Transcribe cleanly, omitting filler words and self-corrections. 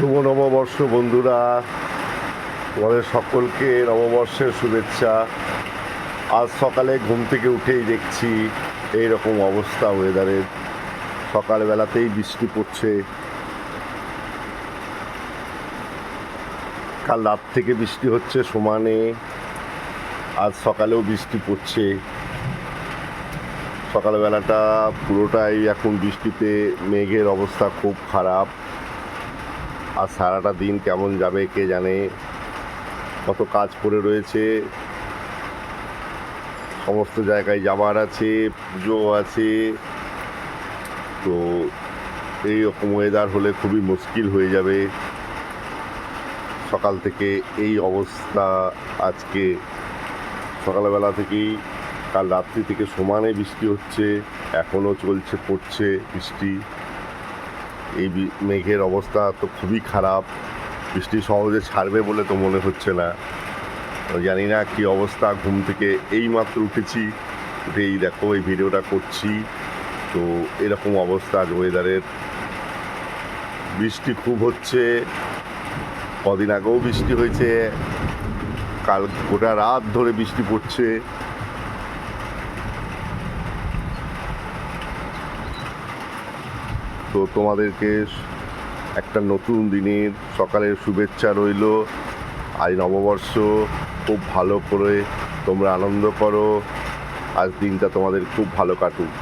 শুভ নববর্ষ বন্ধুরা, তোমাদের সকলকে নববর্ষের শুভেচ্ছা। আজ সকালে ঘুম থেকে উঠেই দেখছি এই রকম অবস্থা ওয়েদারের। সকালবেলাতেই বৃষ্টি পড়ছে, কাল রাত থেকে বৃষ্টি হচ্ছে সমানে, আজ সকালেও বৃষ্টি পড়ছে। সকালবেলাটা পুরোটাই এখন বৃষ্টিতে, মেঘের অবস্থা খুব খারাপ। আর সারাটা দিন কেমন যাবে কে জানে। কত কাজ পড়ে রয়েছে, সমস্ত জায়গায় যাবার আছে, পুজো আছে। তো এই রকম ওয়েদার হলে খুবই মুশকিল হয়ে যাবে। সকাল থেকে এই অবস্থা, আজকে সকালবেলা থেকেই কাল রাত্রি থেকে সমানে বৃষ্টি হচ্ছে, এখনও চলছে, পড়ছে বৃষ্টি। এই মেঘের অবস্থা তো খুবই খারাপ, বৃষ্টি সহজে ছাড়বে বলে তো মনে হচ্ছে না। জানি না কি অবস্থা। ঘুম থেকে এই মাত্র উঠেছি, উঠেই দেখো এই ভিডিওটা করছি। তো এরকম অবস্থা আজ ওয়েদারের। বৃষ্টি খুব হচ্ছে, কদিন আগেও বৃষ্টি হয়েছে, কাল গোটা রাত ধরে বৃষ্টি পড়ছে। তো তোমাদেরকে একটা নতুন দিনের সকালের শুভেচ্ছা রইল। আজ নববর্ষ, খুব ভালো করে তোমরা আনন্দ করো, আজ দিনটা তোমাদের খুব ভালো কাটুক।